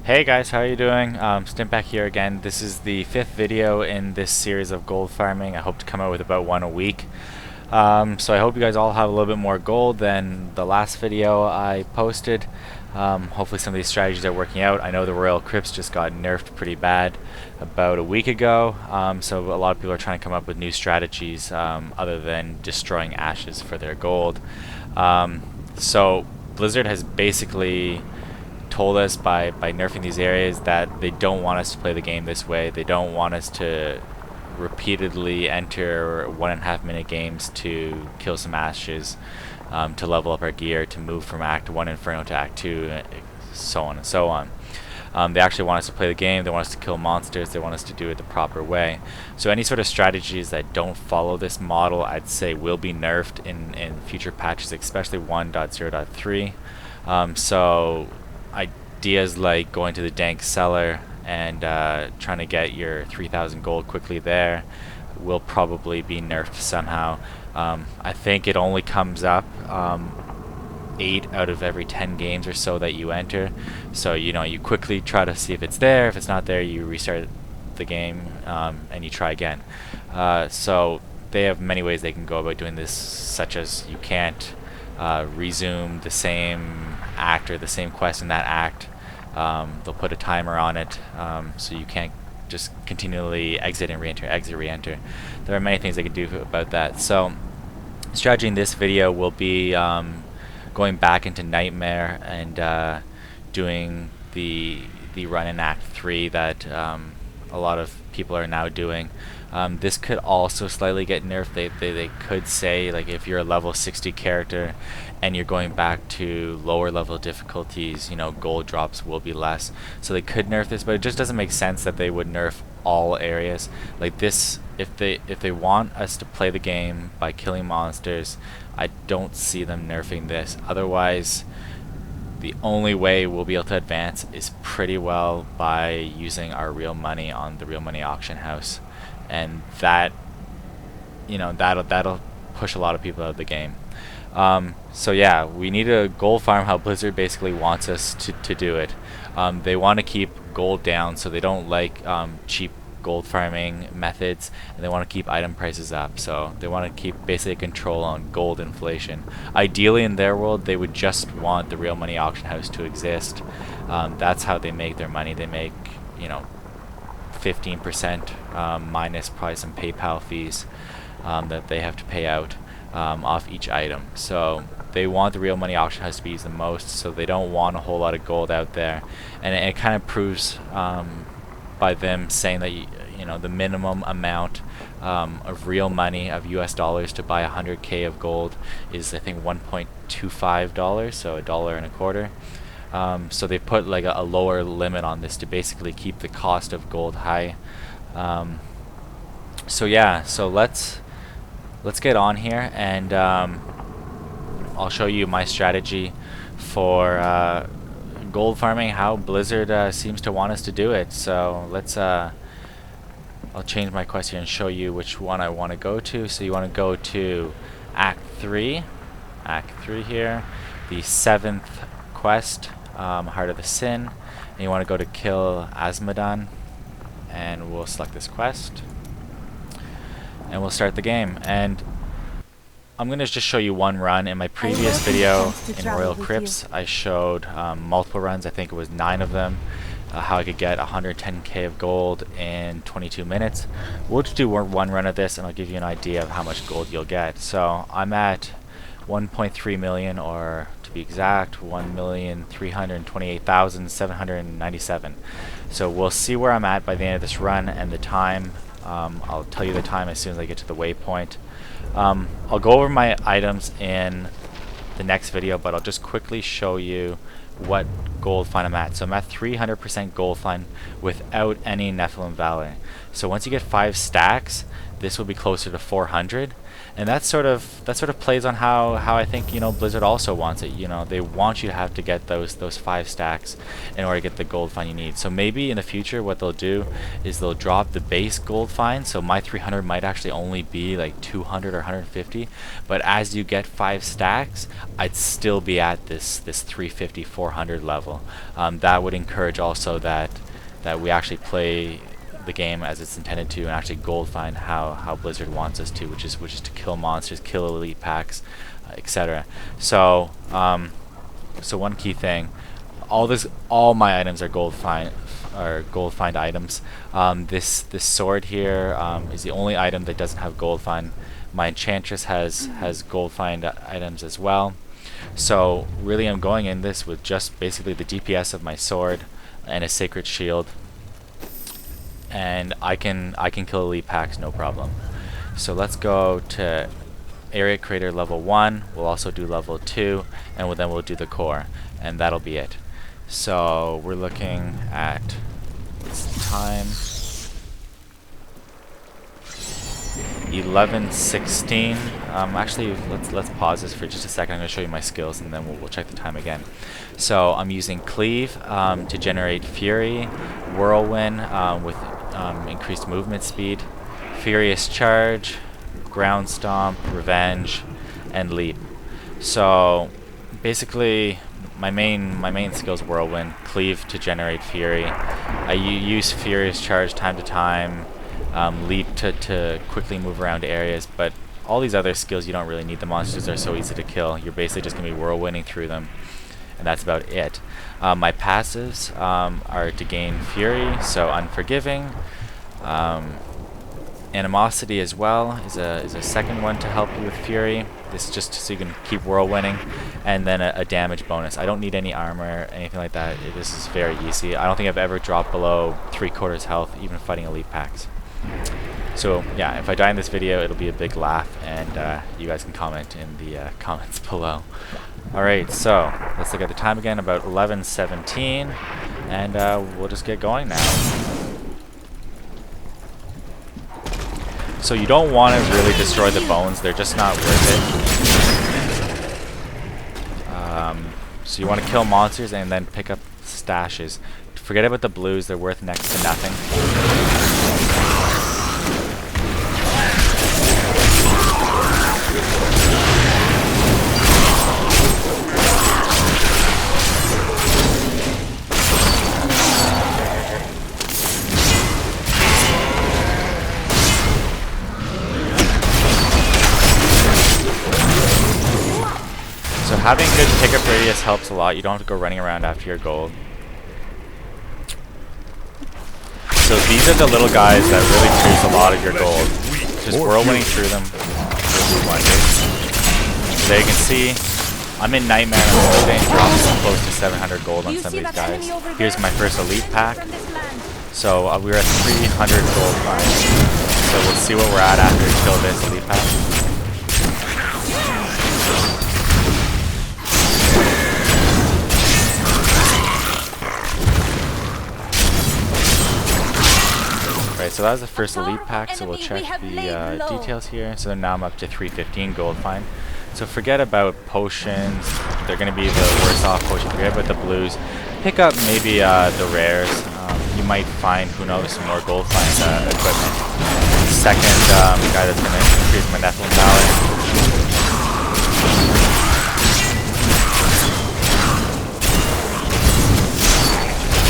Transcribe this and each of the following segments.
Hey guys, how are you doing? Stimp back here again. This is the fifth video in this series of gold farming. I hope to come out with about one a week. So I hope you guys all have a little bit more gold than the last video I posted. Hopefully some of these strategies are working out. I know the Royal Crypts just got nerfed pretty bad about a week ago, so a lot of people are trying to come up with new strategies other than destroying ashes for their gold. So Blizzard has basically told us by nerfing these areas that they don't want us to play the game this way. They don't want us to repeatedly enter 1.5 minute games to kill some ashes, to level up our gear, to move from Act 1 Inferno to Act 2, so on and so on. They actually want us to play the game, they want us to kill monsters, they want us to do it the proper way. So any sort of strategies that don't follow this model, I'd say will be nerfed in future patches, especially 1.0.3. So ideas like going to the dank cellar and trying to get your 3,000 gold quickly there will probably be nerfed somehow. I think it only comes up 8 out of every 10 games or so that you enter. So you quickly try to see if it's there. If it's not there, you restart the game and you try again. So they have many ways they can go about doing this, such as you can't resume the same act or the same quest in that act. They'll put a timer on it, so you can't just continually exit and re-enter, exit, re-enter. There are many things they can do about that. So strategy in this video will be going back into Nightmare and doing the run in Act 3 that a lot of people are now doing. This could also slightly get nerfed. They could say, like, if you're a level 60 character and you're going back to lower level difficulties, gold drops will be less. So they could nerf this, but it just doesn't make sense that they would nerf all areas. Like this, if they want us to play the game by killing monsters, I don't see them nerfing this. Otherwise, the only way we'll be able to advance is pretty well by using our real money on the real money auction house. And that, that'll push a lot of people out of the game. So yeah, we need a gold farm how Blizzard basically wants us to do it. They want to keep gold down, so they don't like cheap gold farming methods, and they want to keep item prices up. So they want to keep basically control on gold inflation. Ideally, in their world, they would just want the real money auction house to exist. That's how they make their money. They make 15% minus probably some PayPal fees that they have to pay out off each item. So they want the real money auction house to be used the most, so they don't want a whole lot of gold out there. And it kind of proves by them saying that the minimum amount of real money, of US dollars, to buy 100k of gold is, I think, $1.25, so $1.25. So they put like a lower limit on this to basically keep the cost of gold high. So yeah, so let's get on here, and I'll show you my strategy for gold farming, how Blizzard seems to want us to do it. So let's I'll change my quest here and show you which one I want to go to. So you want to go to Act 3 here, the 7th quest, Heart of the Sin, and you want to go to kill Azmodan, and we'll select this quest and we'll start the game. And I'm going to just show you one run. In my previous video in Royal Crypts, I showed multiple runs. I think it was 9 of them, how I could get 110k of gold in 22 minutes. We'll just do one run of this, and I'll give you an idea of how much gold you'll get. So I'm at 1.3 million, or to be exact, 1,328,797. So we'll see where I'm at by the end of this run, and the time. I'll tell you the time as soon as I get to the waypoint. I'll go over my items in the next video, but I'll just quickly show you what gold find I'm at. So I'm at 300% gold find without any Nephilim Valor. So once you get 5 stacks, this will be closer to 400, And that sort of plays on how I think, you know, Blizzard also wants it. You know, they want you to have to get those 5 stacks in order to get the gold find you need. So maybe in the future what they'll do is they'll drop the base gold find, so my 300 might actually only be like 200 or 150, but as you get 5 stacks, I'd still be at this 350 400 level. That would encourage also that we actually play the game as it's intended to, and actually gold find how Blizzard wants us to, which is to kill monsters, kill elite packs, etc. So so one key thing, all my items are gold find items. This sword here is the only item that doesn't have gold find. My enchantress has gold find items as well. So really I'm going in this with just basically the DPS of my sword and a sacred shield, and I can kill elite packs no problem. So let's go to Arreat Crater level 1. We'll also do level 2, and then we'll do the core, and that'll be it. So we're looking at time 11:16. Actually, let's pause this for just a second. I'm going to show you my skills, and then we'll check the time again. So I'm using Cleave to generate Fury, Whirlwind with increased movement speed, Furious Charge, Ground Stomp, Revenge, and Leap. So basically, my main skill is Whirlwind, Cleave to generate Fury. I use Furious Charge time to time, Leap to quickly move around areas, but all these other skills you don't really need. The monsters are so easy to kill. You're basically just going to be whirlwinding through them, and that's about it. My passives are to gain Fury, so Unforgiving. Animosity as well is a second one to help you with Fury. This is just so you can keep whirlwinding, and then a damage bonus. I don't need any armor, anything like that. This is very easy. I don't think I've ever dropped below 3/4 health, even fighting elite packs. So yeah, if I die in this video, it'll be a big laugh, and you guys can comment in the comments below. Alright, so let's look at the time again, about 11:17, and we'll just get going now. So you don't want to really destroy the bones, they're just not worth it. So you want to kill monsters and then pick up stashes. Forget about the blues, they're worth next to nothing. So having good pickup radius helps a lot. You don't have to go running around after your gold. So these are the little guys that really produce a lot of your gold. Just whirlwinding through them will do wonders. So there you can see, I'm in Nightmare, and I'm still getting drops close to 700 gold on some of these guys. Here's my first elite pack. So we're at 300 gold finds. So we'll see what we're at after we kill this elite pack. Right, so that was the first elite pack, so we'll check the details here. So now I'm up to 315 gold find. So forget about potions, they're going to be the worst off potion. Forget about the blues. Pick up maybe the rares. You might find, who knows, some more gold find equipment. Second guy that's going to increase my Nephilim Mallet.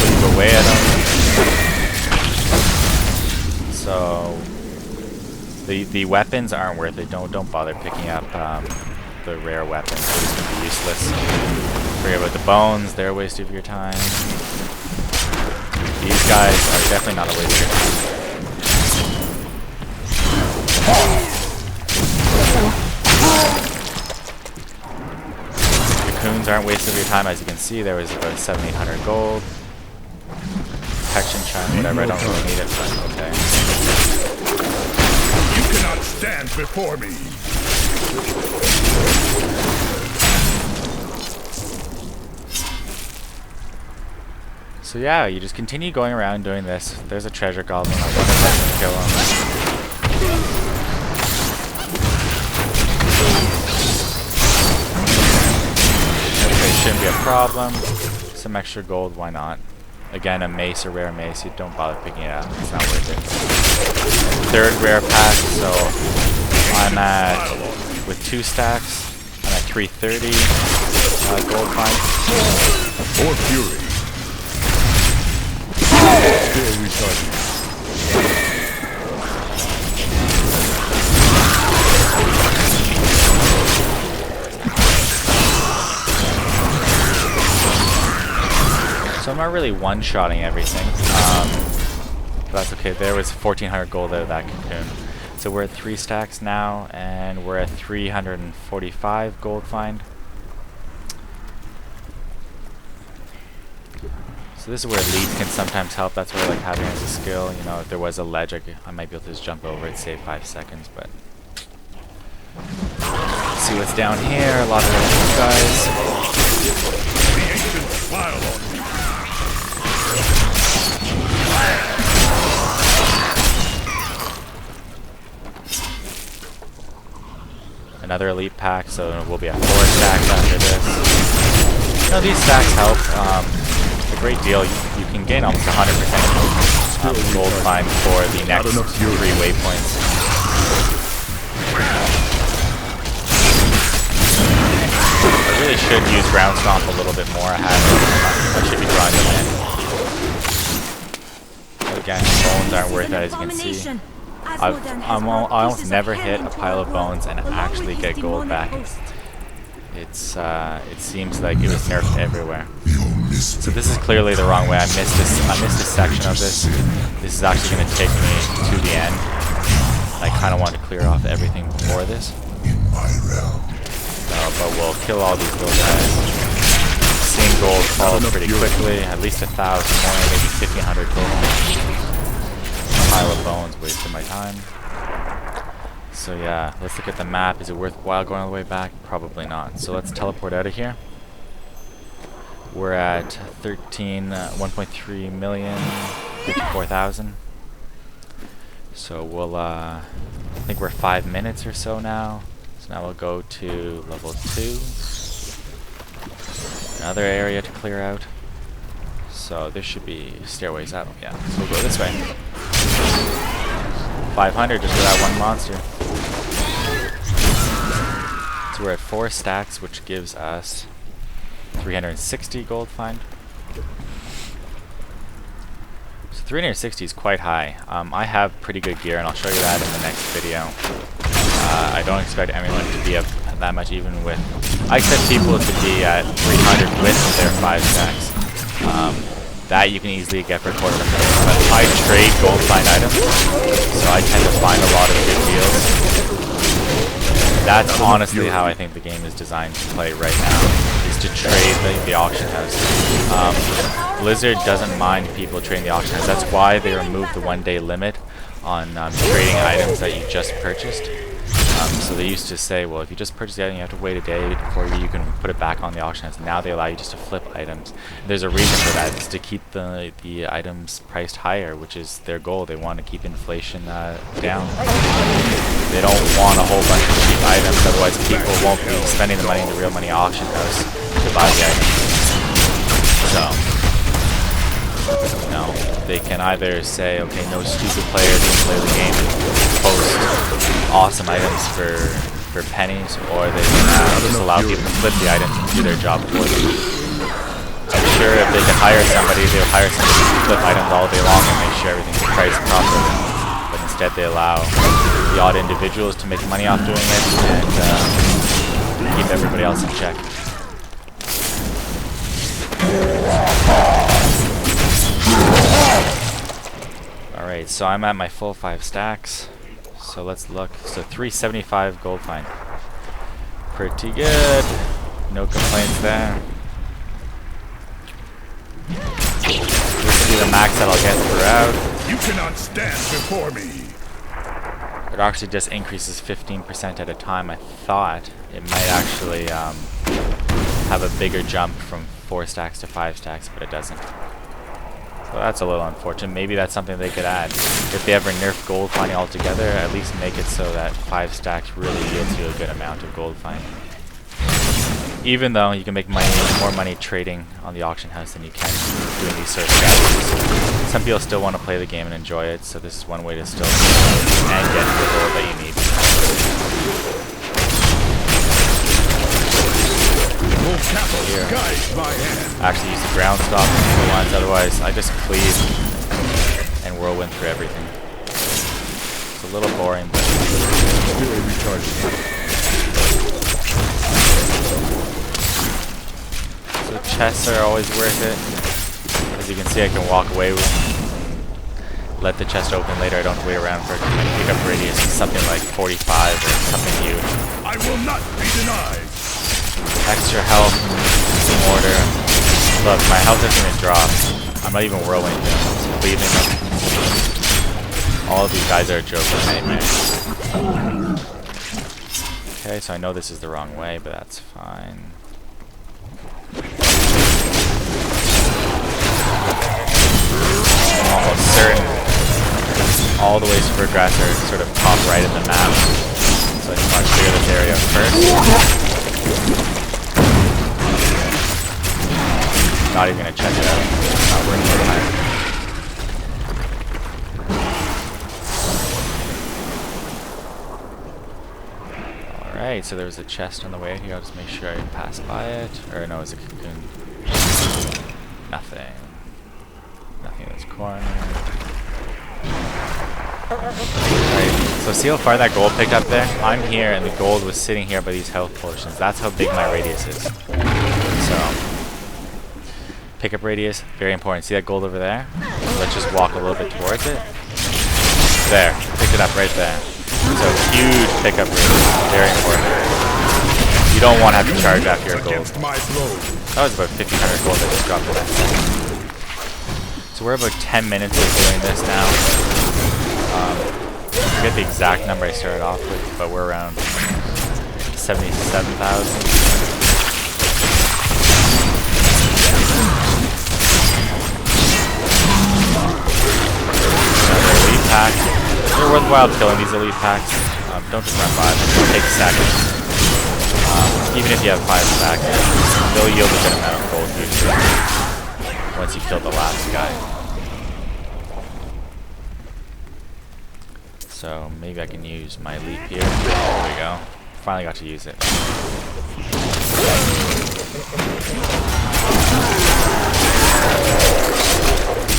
Move away at him. So the weapons aren't worth it. Don't bother picking up the rare weapons. They're just gonna be useless. Forget about the bones. They're a waste of your time. These guys are definitely not a waste of your time. The coons aren't waste of your time. As you can see, there was about 700-800 gold. Protection chime, whatever. I don't really need it, but okay. You cannot stand before me. So yeah, you just continue going around doing this. There's a treasure goblin. I wonder if I can kill him. shouldn't be a problem. Some extra gold, why not? Again, a mace, a rare mace, you don't bother picking it up, it's not worth it. Third rare pack, so I'm at, with 2 stacks, I'm at 330 gold fine. For fury. Still recharging. So I'm not really one-shotting everything, but that's okay. There was 1,400 gold out of that cocoon. So we're at 3 stacks now, and we're at 345 gold find. So this is where lead can sometimes help. That's where I like having it as a skill. You know, if there was a ledge, I might be able to just jump over it, save 5 seconds. But let's see what's down here. A lot of those guys. The ancient smile on me. Another elite pack, so we'll be at 4 stacks after this. You know, these stacks help a great deal. You can gain almost 100% gold find for the next 3 waypoints. I really should use ground stomp a little bit more. I should be drawing them in. Again, bones aren't worth it, as you can see. I almost never hit a pile of bones and actually get gold back. It seems like it was nerfed everywhere. So this is clearly the wrong way. I missed a section of this. This is actually going to take me to the end. I kind of want to clear off everything before this. But we'll kill all these little guys. Seeing gold fall pretty quickly. At least 1,000 more, maybe 1,500 gold. Pile of bones, wasting my time. So yeah, let's look at the map. Is it worthwhile going all the way back? Probably not. So let's teleport out of here. We're at 1.3 million, 54,000. So we'll, I think we're 5 minutes or so now. So now we'll go to level 2. Another area to clear out. So there should be stairways up. Yeah, so we'll go this way. 500 just for that one monster. So we're at 4 stacks, which gives us 360 gold find. So 360 is quite high. I have pretty good gear, and I'll show you that in the next video. I don't expect anyone to be up that much, even with... I expect people to be at 300 with their 5 stacks. That you can easily get for $250. But I trade gold find items, so I tend to find a lot of good deals. That's honestly how I think the game is designed to play right now, is to trade the auction house. Blizzard doesn't mind people trading the auction house. That's why they removed the 1-day limit on trading items that you just purchased. So they used to say, well, if you just purchase the item, you have to wait a day before you can put it back on the auction house. Now they allow you just to flip items. There's a reason for that. It's to keep the items priced higher, which is their goal. They want to keep inflation down. They don't want a whole bunch of cheap items, otherwise people won't be spending the money in the real money auction house to buy the items. So, you know, they can either say, okay, no stupid players can play the game and post awesome items for pennies, or they can just allow people to flip the items and do their job for them. I'm sure if they could hire somebody, they would hire somebody to flip items all day long and make sure everything's priced properly. But instead they allow the odd individuals to make money off doing it and keep everybody else in check. Alright, so I'm at my full 5 stacks. So let's look. So 375 gold find. Pretty good. No complaints there. This will be the max that I'll get throughout. You cannot stand before me. It actually just increases 15% at a time. I thought it might actually have a bigger jump from 4 stacks to 5 stacks, but it doesn't. So that's a little unfortunate. Maybe that's something they could add. If they ever nerf gold finding altogether, at least make it so that 5 stacks really yields you a good amount of gold find. Even though you can make more money trading on the auction house than you can doing these sort of strategies. Some people still want to play the game and enjoy it, so this is one way to still and get the gold that you need. Here. Actually use the ground stop for ones, otherwise I just cleave and whirlwind through everything. It's a little boring, but so chests are always worth it. As you can see, I can walk away with, let the chest open later. I don't wait around for it. My pickup radius is something like 45 or something huge. I will not be denied. Extra health, mortar. Look, my health isn't even dropped. I'm not even whirlwinding them. I'm just leaving them. All of these guys are a joke with Nightmare. Okay, so I know this is the wrong way, but that's fine. I'm almost certain all the ways to progress are sort of top right in the map. So I just want to clear this area first. Not even gonna check it out. Not worth my time. Alright, so there was a chest on the way here. I'll just make sure I pass by it. Or no, it's a cocoon. Nothing. Nothing in this corner. Alright, so see how far that gold picked up there? I'm here and the gold was sitting here by these health portions. That's how big my radius is. So, pickup radius, very important. See that gold over there? Let's just walk a little bit towards it. There, picked it up right there. So huge pickup radius, very important. You don't want to have to charge after your gold. That was about 1,500 gold that just dropped in that second. So we're about 10 minutes of doing this now. I forget the exact number I started off with, but we're around 77,000. Elite pack. They're worthwhile killing these elite packs. Don't just run by them. It'll take seconds. Even if you have 5 stacks, they'll yield a good amount of gold usually once you kill the last guy. So maybe I can use my leap here. There we go. Finally got to use it.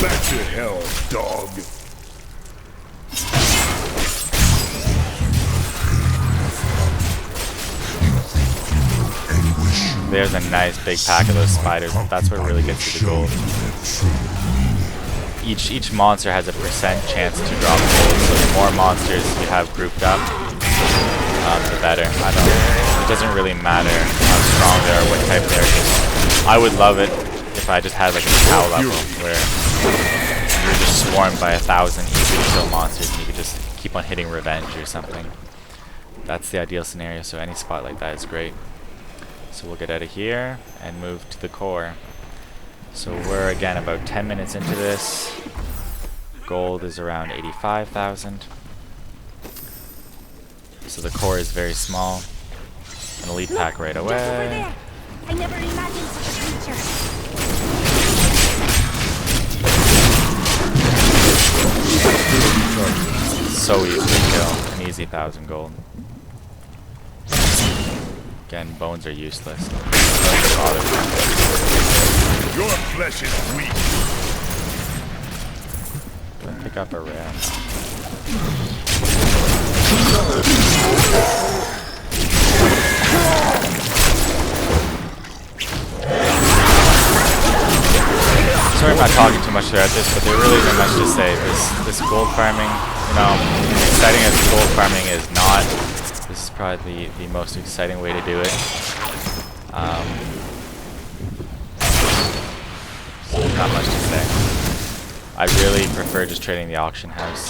Back to hell, dog. There's a nice big pack of those spiders. That's what really gets you the gold. Each monster has a percent chance to drop gold, so the more monsters you have grouped up, the better. It doesn't really matter how strong they are, what type they are. I would love it if I just had like a cow level where you're just swarmed by 1,000 easy to kill monsters and you could just keep on hitting revenge or something. That's the ideal scenario, so any spot like that is great. So we'll get out of here and move to the core. So we're again about 10 minutes into this. Gold is around 85,000. So the core is very small. An elite pack right away. Just over there. I never imagined such a creature. So easy to kill. An easy 1,000 gold. Again, bones are useless. Don't bother. Your flesh is weak. Pick up a rare. Sorry I'm not talking too much throughout this, but there really isn't much to say. This gold farming, you know, exciting as gold farming is not, this is probably the most exciting way to do it. Not much to say. I really prefer just trading the auction house,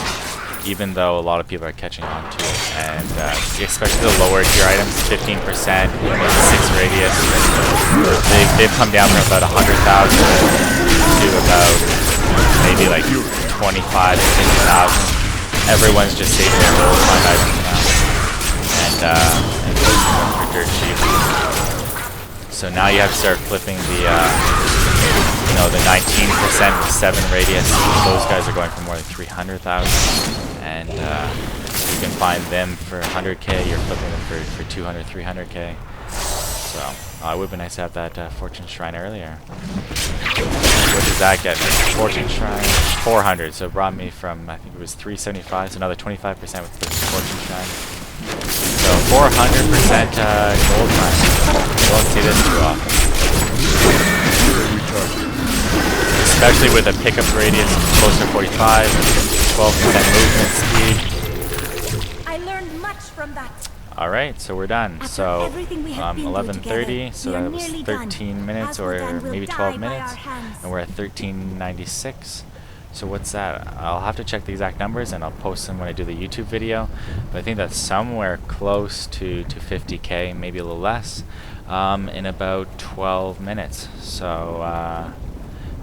even though a lot of people are catching on to it, and especially the lower tier items, 15%, 6 radius, they've come down from about 100,000 to about maybe like 25 to 50,000. Everyone's just saving their gold fund items now, and those are dirt cheap. So now you have to start flipping the, you know, the 19% with 7 radius. Those guys are going for more than 300,000. And you can find them for 100k, you're flipping them for 200, 300k. So it would be nice to have that Fortune Shrine earlier. What does that get me? Fortune Shrine, 400. So it brought me from, I think it was 375, so another 25% with the Fortune Shrine. So 400% gold mine. You won't see this too often. Especially with a pickup radius close to 45, 12% movement speed. I learned much from that. Alright, so we're done. After So everything we have been through 11:30, together, so we are that was nearly 13 done. minutes or Azmodan will maybe die 12 by minutes. our hands. And we're at 1396. So what's that? I'll have to check the exact numbers and I'll post them when I do the YouTube video. But I think that's somewhere close to 50k, maybe a little less, in about 12 minutes. So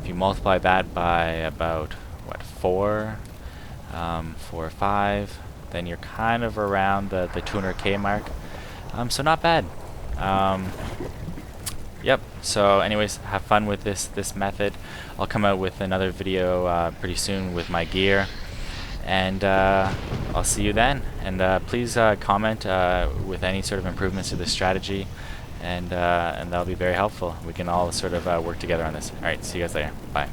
if you multiply that by about, what, 4 or 5, then you're kind of around the 200k mark. So not bad. Yep. So anyways, have fun with this method. I'll come out with another video pretty soon with my gear, and I'll see you then. And please comment with any sort of improvements to this strategy, and that'll be very helpful. We can all sort of work together on this. All right. See you guys later. Bye.